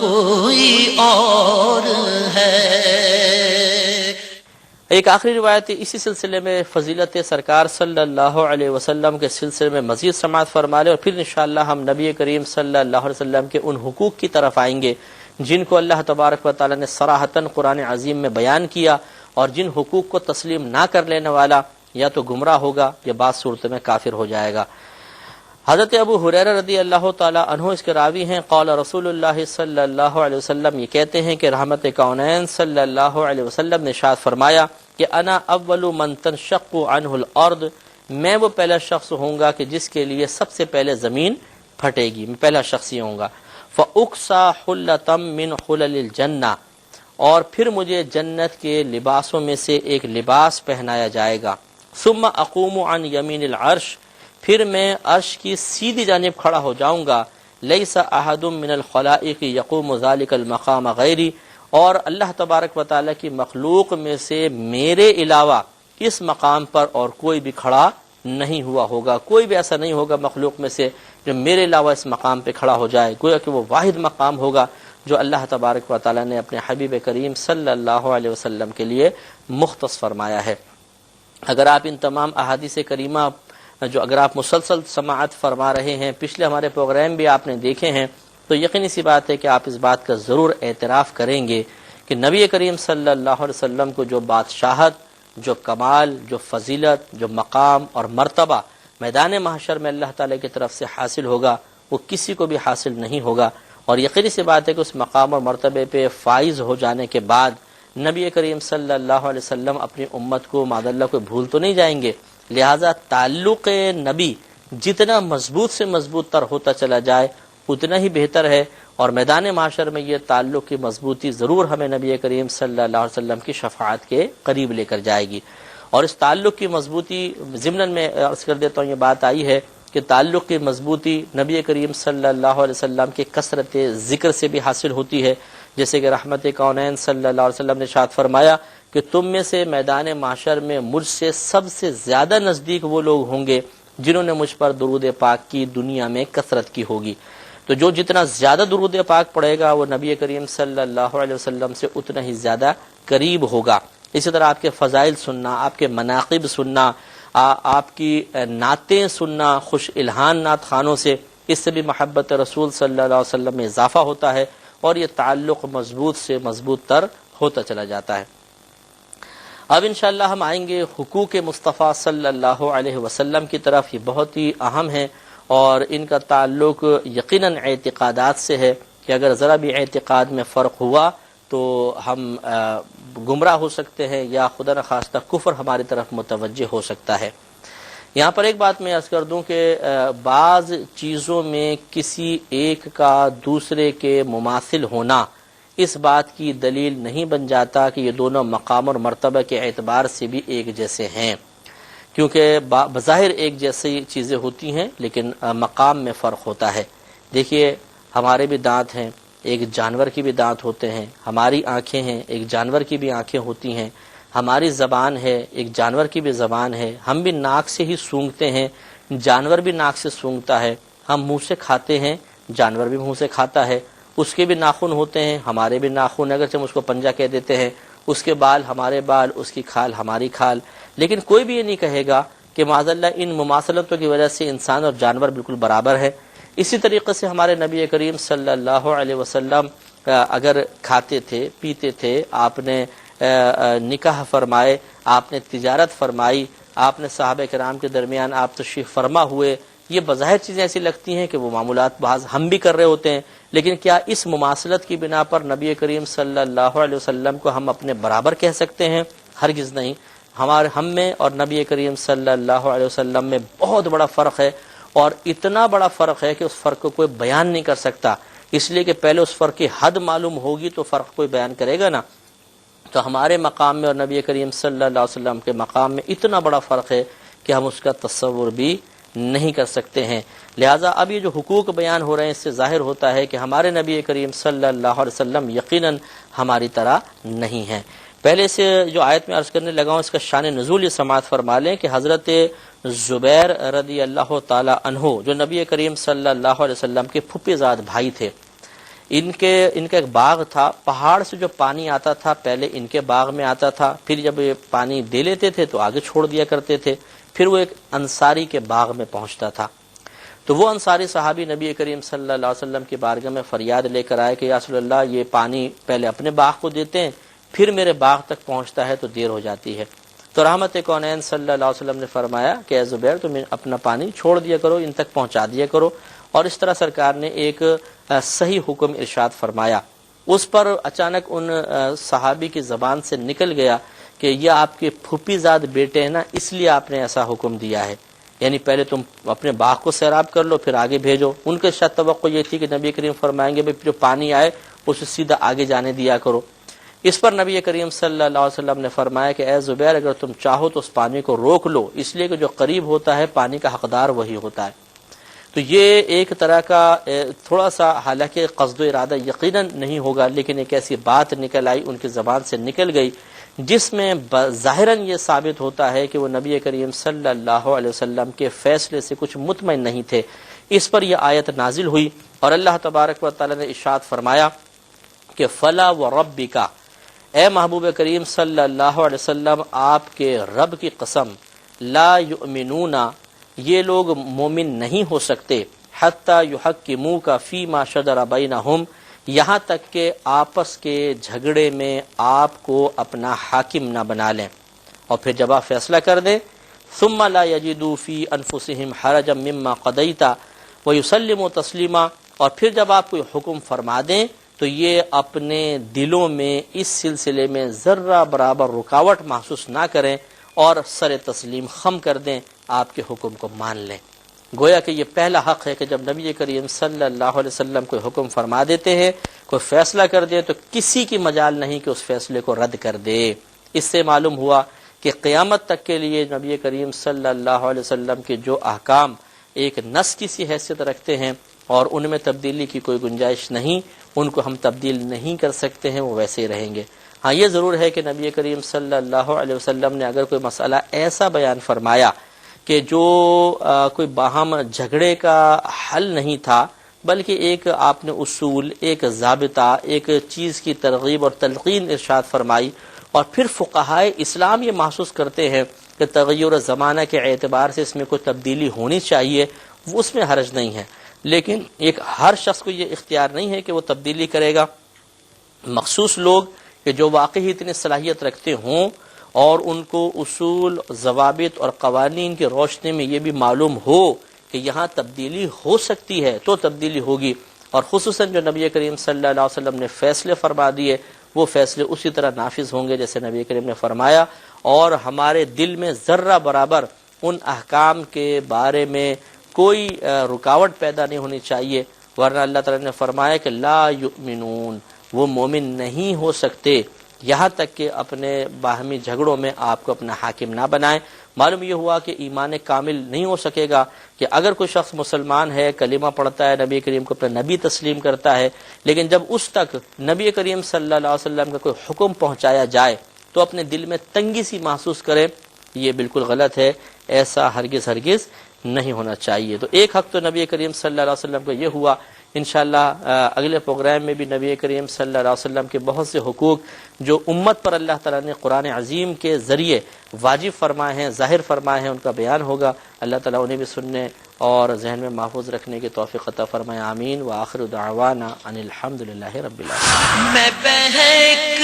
کوئی اور ہے۔ ایک آخری روایت اسی سلسلے میں فضیلت سرکار صلی اللہ علیہ وسلم کے سلسلے میں مزید سماعت فرما لیں، اور پھر انشاءاللہ ہم نبی کریم صلی اللہ علیہ وسلم کے ان حقوق کی طرف آئیں گے جن کو اللہ تبارک و تعالی نے صراحتاً قرآن عظیم میں بیان کیا، اور جن حقوق کو تسلیم نہ کر لینے والا یا تو گمراہ ہوگا یا بعض صورت میں کافر ہو جائے گا۔ حضرت ابو ہریرہ رضی اللہ تعالی عنہ اس کے راوی ہیں، قال رسول اللہ صلی اللہ علیہ وسلم، یہ کہتے ہیں کہ رحمت کونین صلی اللہ علیہ وسلم نے ارشاد فرمایا کہ انا اول من تنشق عنہ الارض، میں وہ پہلا شخص ہوں گا کہ جس کے لیے سب سے پہلے زمین پھٹے گی، میں پہلا شخص ہی ہوں گا۔ فاکسا حلۃ من حلل الجنہ، اور پھر مجھے جنت کے لباسوں میں سے ایک لباس پہنایا جائے گا۔ ثم اقوم عن یمین العرش، پھر میں عرش کی سیدھی جانب کھڑا ہو جاؤں گا۔ لیس احد من الخلائق یقوم ذلک المقام غیری، اور اللہ تبارک و تعالیٰ کی مخلوق میں سے میرے علاوہ اس مقام پر اور کوئی بھی کھڑا نہیں ہوا ہوگا، کوئی بھی ایسا نہیں ہوگا مخلوق میں سے جو میرے علاوہ اس مقام پہ کھڑا ہو جائے، گویا کہ وہ واحد مقام ہوگا جو اللہ تبارک و تعالیٰ نے اپنے حبیب کریم صلی اللہ علیہ وسلم کے لیے مختص فرمایا ہے۔ اگر آپ ان تمام احادیث کریمہ جو اگر آپ مسلسل سماعت فرما رہے ہیں، پچھلے ہمارے پروگرام بھی آپ نے دیکھے ہیں، تو یقینی سی بات ہے کہ آپ اس بات کا ضرور اعتراف کریں گے کہ نبی کریم صلی اللہ علیہ وسلم کو جو بادشاہت، جو کمال، جو فضیلت، جو مقام اور مرتبہ میدان محشر میں اللہ تعالیٰ کی طرف سے حاصل ہوگا، وہ کسی کو بھی حاصل نہیں ہوگا۔ اور یقینی سی بات ہے کہ اس مقام اور مرتبے پہ فائز ہو جانے کے بعد نبی کریم صلی اللہ علیہ وسلم اپنی امت کو معاذ کو بھول تو نہیں جائیں گے، لہٰذا تعلق نبی جتنا مضبوط سے مضبوط تر ہوتا چلا جائے اتنا ہی بہتر ہے، اور میدان معاشر میں یہ تعلق کی مضبوطی ضرور ہمیں نبی کریم صلی اللہ علیہ وسلم کی شفاعت کے قریب لے کر جائے گی۔ اور اس تعلق کی مضبوطی ضمن میں عرض کر دیتا ہوں، یہ بات آئی ہے کہ تعلق کی مضبوطی نبی کریم صلی اللہ علیہ وسلم کے کثرت ذکر سے بھی حاصل ہوتی ہے، جیسے کہ رحمت کونین صلی اللہ علیہ وسلم نے ارشاد فرمایا کہ تم میں سے میدان معاشر میں مجھ سے سب سے زیادہ نزدیک وہ لوگ ہوں گے جنہوں نے مجھ پر درود پاک کی دنیا میں کثرت کی ہوگی۔ تو جو جتنا زیادہ درود پاک پڑھے گا وہ نبی کریم صلی اللہ علیہ وسلم سے اتنا ہی زیادہ قریب ہوگا۔ اسی طرح آپ کے فضائل سننا، آپ کے مناقب سننا، آپ کی نعتیں سننا خوش الہان نعت خانوں سے، اس سے بھی محبت رسول صلی اللہ علیہ وسلم میں اضافہ ہوتا ہے اور یہ تعلق مضبوط سے مضبوط تر ہوتا چلا جاتا ہے۔ اب انشاءاللہ ہم آئیں گے حقوق مصطفیٰ صلی اللہ علیہ وسلم کی طرف۔ یہ بہت ہی اہم ہے اور ان کا تعلق یقیناً اعتقادات سے ہے کہ اگر ذرا بھی اعتقاد میں فرق ہوا تو ہم گمراہ ہو سکتے ہیں یا خدا نخواستہ کفر ہماری طرف متوجہ ہو سکتا ہے۔ یہاں پر ایک بات میں عرض کر دوں کہ بعض چیزوں میں کسی ایک کا دوسرے کے مماثل ہونا اس بات کی دلیل نہیں بن جاتا کہ یہ دونوں مقام اور مرتبہ کے اعتبار سے بھی ایک جیسے ہیں، کیونکہ بظاہر ایک جیسی چیزیں ہوتی ہیں لیکن مقام میں فرق ہوتا ہے۔ دیکھیے ہمارے بھی دانت ہیں، ایک جانور کی بھی دانت ہوتے ہیں، ہماری آنکھیں ہیں، ایک جانور کی بھی آنکھیں ہوتی ہیں، ہماری زبان ہے، ایک جانور کی بھی زبان ہے، ہم بھی ناک سے ہی سونگھتے ہیں، جانور بھی ناک سے سونگھتا ہے، ہم منہ سے کھاتے ہیں، جانور بھی منہ سے کھاتا ہے، اس کے بھی ناخن ہوتے ہیں، ہمارے بھی ناخن، اگرچہ ہم اس کو پنجہ کہہ دیتے ہیں، اس کے بال ہمارے بال، اس کی کھال ہماری کھال، لیکن کوئی بھی یہ نہیں کہے گا کہ معاذ اللہ ان مماثلتوں کی وجہ سے انسان اور جانور بالکل برابر ہے۔ اسی طریقے سے ہمارے نبی کریم صلی اللہ علیہ وسلم اگر کھاتے تھے، پیتے تھے، آپ نے نکاح فرمائے، آپ نے تجارت فرمائی، آپ نے صحابہ کرام کے درمیان آپ تشریف فرما ہوئے، یہ بظاہر چیزیں ایسی لگتی ہیں کہ وہ معمولات بعض ہم بھی کر رہے ہوتے ہیں، لیکن کیا اس مماثلت کی بنا پر نبی کریم صلی اللہ علیہ وسلم کو ہم اپنے برابر کہہ سکتے ہیں؟ ہرگز نہیں۔ ہم میں اور نبی کریم صلی اللہ علیہ وسلم میں بہت بڑا فرق ہے، اور اتنا بڑا فرق ہے کہ اس فرق کو کوئی بیان نہیں کر سکتا، اس لیے کہ پہلے اس فرق کی حد معلوم ہوگی تو فرق کوئی بیان کرے گا نا۔ تو ہمارے مقام میں اور نبی کریم صلی اللہ علیہ وسلم کے مقام میں اتنا بڑا فرق ہے کہ ہم اس کا تصور بھی نہیں کر سکتے ہیں۔ لہٰذا اب یہ جو حقوق بیان ہو رہے ہیں اس سے ظاہر ہوتا ہے کہ ہمارے نبی کریم صلی اللہ علیہ وسلم یقیناً ہماری طرح نہیں ہیں۔ پہلے سے جو آیت میں عرض کرنے لگا ہوں اس کا شان نزول یہ سماعت فرما لیں کہ حضرت زبیر رضی اللہ تعالی عنہ جو نبی کریم صلی اللہ علیہ وسلم کے پھپھی زاد بھائی تھے، ان کا ایک باغ تھا، پہاڑ سے جو پانی آتا تھا پہلے ان کے باغ میں آتا تھا، پھر جب یہ پانی دے لیتے تھے تو آگے چھوڑ دیا کرتے تھے، پھر وہ ایک انصاری کے باغ میں پہنچتا تھا۔ تو وہ انصاری صحابی نبی کریم صلی اللہ علیہ وسلم کی بارگاہ میں فریاد لے کر آئے کہ یا رسول اللہ یہ پانی پہلے اپنے باغ کو دیتے ہیں، پھر میرے باغ تک پہنچتا ہے تو دیر ہو جاتی ہے۔ تو رحمت کونین صلی اللہ علیہ وسلم نے فرمایا کہ اے زبیر تم اپنا پانی چھوڑ دیا کرو، ان تک پہنچا دیا کرو، اور اس طرح سرکار نے ایک صحیح حکم ارشاد فرمایا۔ اس پر اچانک ان صحابی کی زبان سے نکل گیا کہ یہ آپ کے پھوپھی زاد بیٹے ہیں نا، اس لیے آپ نے ایسا حکم دیا ہے، یعنی پہلے تم اپنے باغ کو سیراب کر لو پھر آگے بھیجو۔ ان کے شاید توقع یہ تھی کہ نبی کریم فرمائیں گے جو پانی آئے اسے سیدھا آگے جانے دیا کرو۔ اس پر نبی کریم صلی اللہ علیہ وسلم نے فرمایا کہ اے زبیر اگر تم چاہو تو اس پانی کو روک لو، اس لیے کہ جو قریب ہوتا ہے پانی کا حقدار وہی ہوتا ہے۔ تو یہ ایک طرح کا تھوڑا سا، حالانکہ قصد و ارادہ یقیناً نہیں ہوگا، لیکن ایک ایسی بات نکل آئی، ان کی زبان سے نکل گئی، جس میں ظاہراً یہ ثابت ہوتا ہے کہ وہ نبی کریم صلی اللہ علیہ وسلم کے فیصلے سے کچھ مطمئن نہیں تھے۔ اس پر یہ آیت نازل ہوئی اور اللہ تبارک و تعالی نے ارشاد فرمایا کہ فلا وربک، اے محبوب کریم صلی اللہ علیہ وسلم آپ کے رب کی قسم، لا یؤمنون، یہ لوگ مومن نہیں ہو سکتے، حتی یحکموک فیما شجر بینہم، یہاں تک کہ آپس کے جھگڑے میں آپ کو اپنا حاکم نہ بنا لیں، اور پھر جب آپ فیصلہ کر دیں، ثم لا یجدوا فی انفسہم حرجا مما قضیت ویسلموا تسلیما، اور پھر جب آپ کوئی حکم فرما دیں تو یہ اپنے دلوں میں اس سلسلے میں ذرہ برابر رکاوٹ محسوس نہ کریں اور سر تسلیم خم کر دیں، آپ کے حکم کو مان لیں۔ گویا کہ یہ پہلا حق ہے کہ جب نبی کریم صلی اللہ علیہ وسلم کوئی حکم فرما دیتے ہیں، کوئی فیصلہ کر دے، تو کسی کی مجال نہیں کہ اس فیصلے کو رد کر دے۔ اس سے معلوم ہوا کہ قیامت تک کے لیے نبی کریم صلی اللہ علیہ وسلم کے جو احکام ایک نص کی سی حیثیت رکھتے ہیں اور ان میں تبدیلی کی کوئی گنجائش نہیں، ان کو ہم تبدیل نہیں کر سکتے ہیں، وہ ویسے ہی رہیں گے۔ ہاں یہ ضرور ہے کہ نبی کریم صلی اللہ علیہ وسلم نے اگر کوئی مسئلہ ایسا بیان فرمایا کہ جو کوئی باہم جھگڑے کا حل نہیں تھا، بلکہ ایک آپ نے اصول، ایک ضابطہ، ایک چیز کی ترغیب اور تلقین ارشاد فرمائی، اور پھر فقہائے اسلام یہ محسوس کرتے ہیں کہ تغیر زمانہ کے اعتبار سے اس میں کوئی تبدیلی ہونی چاہیے، وہ اس میں حرج نہیں ہے، لیکن ایک ہر شخص کو یہ اختیار نہیں ہے کہ وہ تبدیلی کرے گا۔ مخصوص لوگ کہ جو واقعی اتنی صلاحیت رکھتے ہوں اور ان کو اصول، ضوابط اور قوانین کی روشنی میں یہ بھی معلوم ہو کہ یہاں تبدیلی ہو سکتی ہے تو تبدیلی ہوگی، اور خصوصاً جو نبی کریم صلی اللہ علیہ وسلم نے فیصلے فرما دیے وہ فیصلے اسی طرح نافذ ہوں گے جیسے نبی کریم نے فرمایا، اور ہمارے دل میں ذرہ برابر ان احکام کے بارے میں کوئی رکاوٹ پیدا نہیں ہونی چاہیے، ورنہ اللہ تعالی نے فرمایا کہ لا یؤمنون، وہ مومن نہیں ہو سکتے یہاں تک کہ اپنے باہمی جھگڑوں میں آپ کو اپنا حاکم نہ بنائیں۔ معلوم یہ ہوا کہ ایمان کامل نہیں ہو سکے گا کہ اگر کوئی شخص مسلمان ہے، کلمہ پڑھتا ہے، نبی کریم کو اپنا نبی تسلیم کرتا ہے، لیکن جب اس تک نبی کریم صلی اللہ علیہ وسلم کا کوئی حکم پہنچایا جائے تو اپنے دل میں تنگی سی محسوس کرے، یہ بالکل غلط ہے، ایسا ہرگز نہیں ہونا چاہیے۔ تو ایک حق تو نبی کریم صلی اللہ علیہ وسلم کو یہ ہوا۔ انشاءاللہ اگلے پروگرام میں بھی نبی کریم صلی اللہ علیہ وسلم کے بہت سے حقوق جو امت پر اللہ تعالیٰ نے قرآن عظیم کے ذریعے واجب فرمائے ہیں، ظاہر فرمائے ہیں، ان کا بیان ہوگا۔ اللہ تعالیٰ انہیں بھی سننے اور ذہن میں محفوظ رکھنے کی توفیق عطا فرمائے، آمین۔ وآخر دعوانا ان الحمدللہ رب العالمین۔ میں بہک